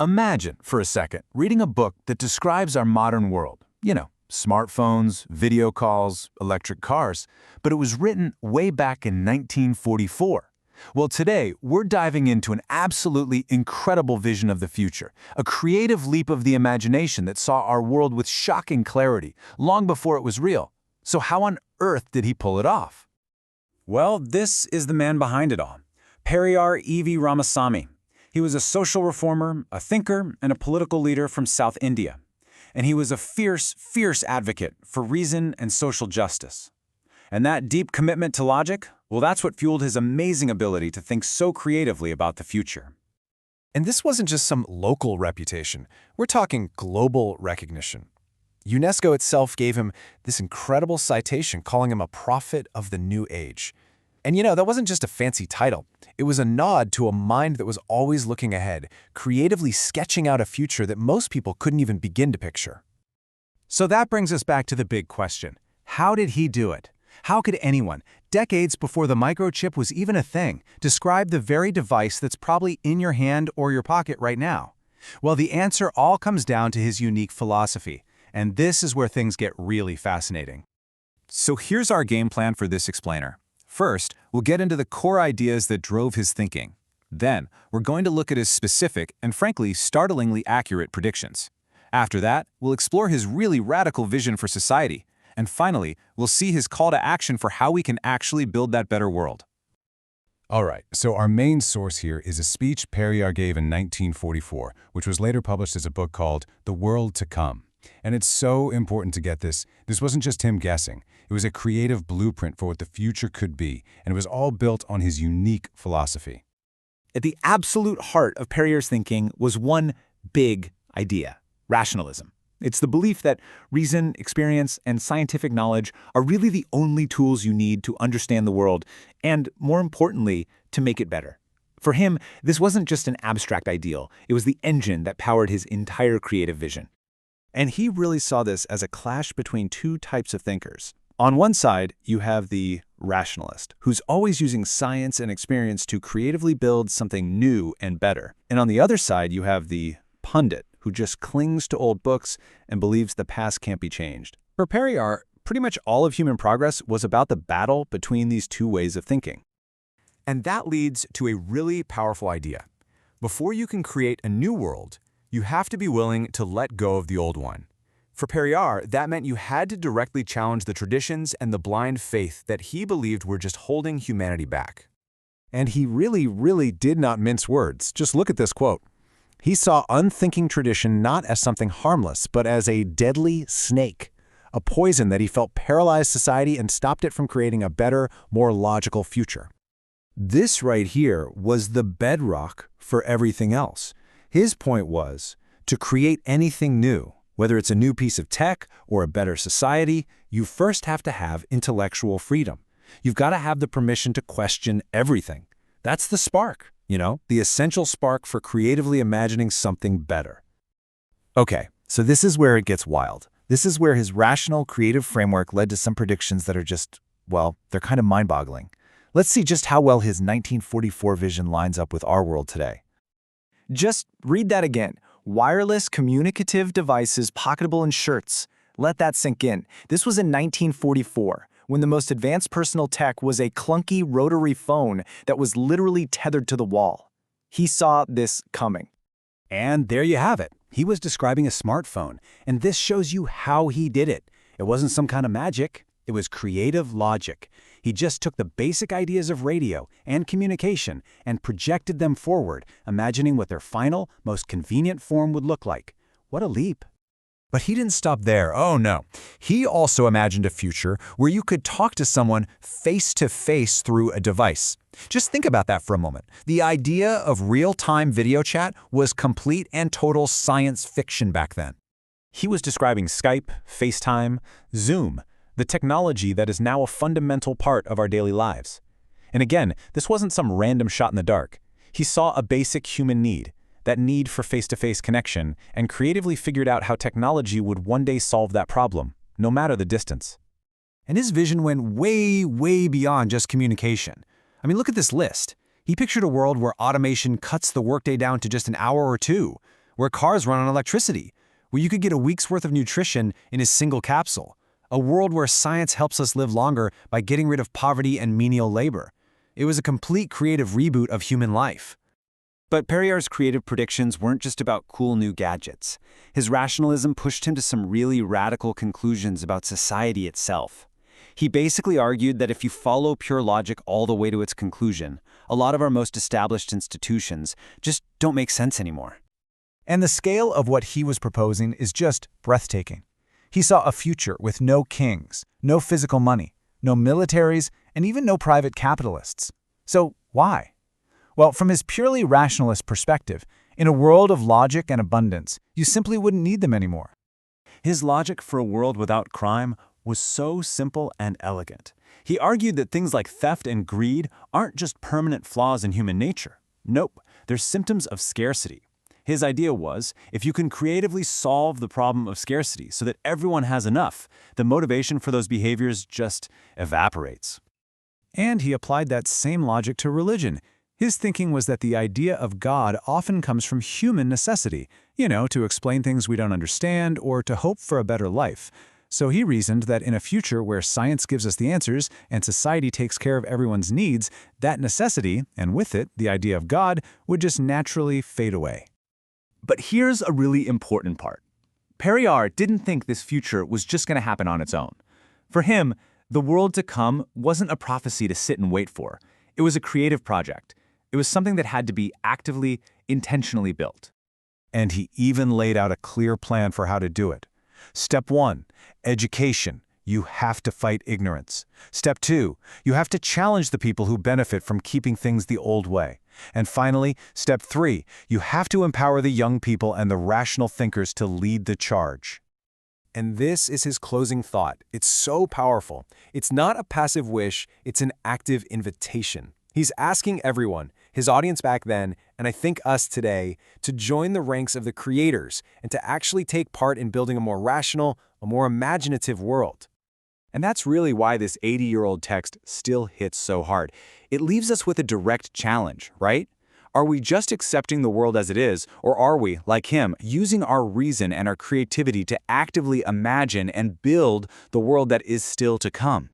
Imagine, for a second, reading a book that describes our modern world. Smartphones, video calls, electric cars, but it was written way back in 1944. Well, today, we're diving into an absolutely incredible vision of the future, a creative leap of the imagination that saw our world with shocking clarity, long before it was real. So how on earth did he pull it off? Well, this is the man behind it all. Periyar Ramasamy. He was a social reformer, a thinker, and a political leader from South India. And he was a fierce, fierce advocate for reason and social justice. And that deep commitment to logic, well, that's what fueled his amazing ability to think so creatively about the future. And this wasn't just some local reputation. We're talking global recognition. UNESCO itself gave him this incredible citation, calling him a prophet of the new age. And that wasn't just a fancy title. It was a nod to a mind that was always looking ahead, creatively sketching out a future that most people couldn't even begin to picture. So that brings us back to the big question. How did he do it? How could anyone, decades before the microchip was even a thing, describe the very device that's probably in your hand or your pocket right now? Well, the answer all comes down to his unique philosophy. And this is where things get really fascinating. So here's our game plan for this explainer. First, we'll get into the core ideas that drove his thinking. Then, we're going to look at his specific and frankly startlingly accurate predictions. After that, we'll explore his really radical vision for society. And finally, we'll see his call to action for how we can actually build that better world. All right, so our main source here is a speech Periyar gave in 1944, which was later published as a book called The World to Come. And it's so important to get this. This wasn't just him guessing. It was a creative blueprint for what the future could be, and it was all built on his unique philosophy. At the absolute heart of Periyar's thinking was one big idea: rationalism. It's the belief that reason, experience, and scientific knowledge are really the only tools you need to understand the world, and, more importantly, to make it better. For him, this wasn't just an abstract ideal. It was the engine that powered his entire creative vision. And he really saw this as a clash between two types of thinkers. On one side, you have the rationalist, who's always using science and experience to creatively build something new and better. And on the other side, you have the pundit, who just clings to old books and believes the past can't be changed. For Periyar, pretty much all of human progress was about the battle between these two ways of thinking. And that leads to a really powerful idea. Before you can create a new world, you have to be willing to let go of the old one. For Periyar, that meant you had to directly challenge the traditions and the blind faith that he believed were just holding humanity back. And he really, really did not mince words. Just look at this quote. He saw unthinking tradition not as something harmless, but as a deadly snake, a poison that he felt paralyzed society and stopped it from creating a better, more logical future. This right here was the bedrock for everything else. His point was, to create anything new, whether it's a new piece of tech or a better society, you first have to have intellectual freedom. You've got to have the permission to question everything. That's the spark, the essential spark for creatively imagining something better. Okay, so this is where it gets wild. This is where his rational, creative framework led to some predictions that are just, well, they're kind of mind-boggling. Let's see just how well his 1944 vision lines up with our world today. Just read that again. Wireless communicative devices pocketable in shirts. Let that sink in. This was in 1944, when the most advanced personal tech was a clunky rotary phone that was literally tethered to the wall. He saw this coming. And there you have it. He was describing a smartphone, and this shows you how he did it. It wasn't some kind of magic. It was creative logic. He just took the basic ideas of radio and communication and projected them forward, imagining what their final, most convenient form would look like. What a leap. But he didn't stop there. Oh no. He also imagined a future where you could talk to someone face-to-face through a device. Just think about that for a moment. The idea of real-time video chat was complete and total science fiction back then. He was describing Skype, FaceTime, Zoom, the technology that is now a fundamental part of our daily lives. And again, this wasn't some random shot in the dark. He saw a basic human need, that need for face-to-face connection, and creatively figured out how technology would one day solve that problem, no matter the distance. And his vision went way, way beyond just communication. I mean, look at this list. He pictured a world where automation cuts the workday down to just an hour or two, where cars run on electricity, where you could get a week's worth of nutrition in a single capsule, a world where science helps us live longer by getting rid of poverty and menial labor. It was a complete creative reboot of human life. But Periyar's creative predictions weren't just about cool new gadgets. His rationalism pushed him to some really radical conclusions about society itself. He basically argued that if you follow pure logic all the way to its conclusion, a lot of our most established institutions just don't make sense anymore. And the scale of what he was proposing is just breathtaking. He saw a future with no kings, no physical money, no militaries, and even no private capitalists. So why? Well, from his purely rationalist perspective, in a world of logic and abundance, you simply wouldn't need them anymore. His logic for a world without crime was so simple and elegant. He argued that things like theft and greed aren't just permanent flaws in human nature. Nope, they're symptoms of scarcity. His idea was, if you can creatively solve the problem of scarcity so that everyone has enough, the motivation for those behaviors just evaporates. And he applied that same logic to religion. His thinking was that the idea of God often comes from human necessity, to explain things we don't understand or to hope for a better life. So he reasoned that in a future where science gives us the answers and society takes care of everyone's needs, that necessity, and with it, the idea of God, would just naturally fade away. But here's a really important part. Periyar didn't think this future was just going to happen on its own. For him, the world to come wasn't a prophecy to sit and wait for. It was a creative project. It was something that had to be actively, intentionally built. And he even laid out a clear plan for how to do it. Step 1, education. You have to fight ignorance. Step 2, you have to challenge the people who benefit from keeping things the old way. And finally, step 3, you have to empower the young people and the rational thinkers to lead the charge. And this is his closing thought. It's so powerful. It's not a passive wish, it's an active invitation. He's asking everyone, his audience back then, and I think us today, to join the ranks of the creators and to actually take part in building a more rational, a more imaginative world. And that's really why this 80-year-old text still hits so hard. It leaves us with a direct challenge, right? Are we just accepting the world as it is, or are we, like him, using our reason and our creativity to actively imagine and build the world that is still to come?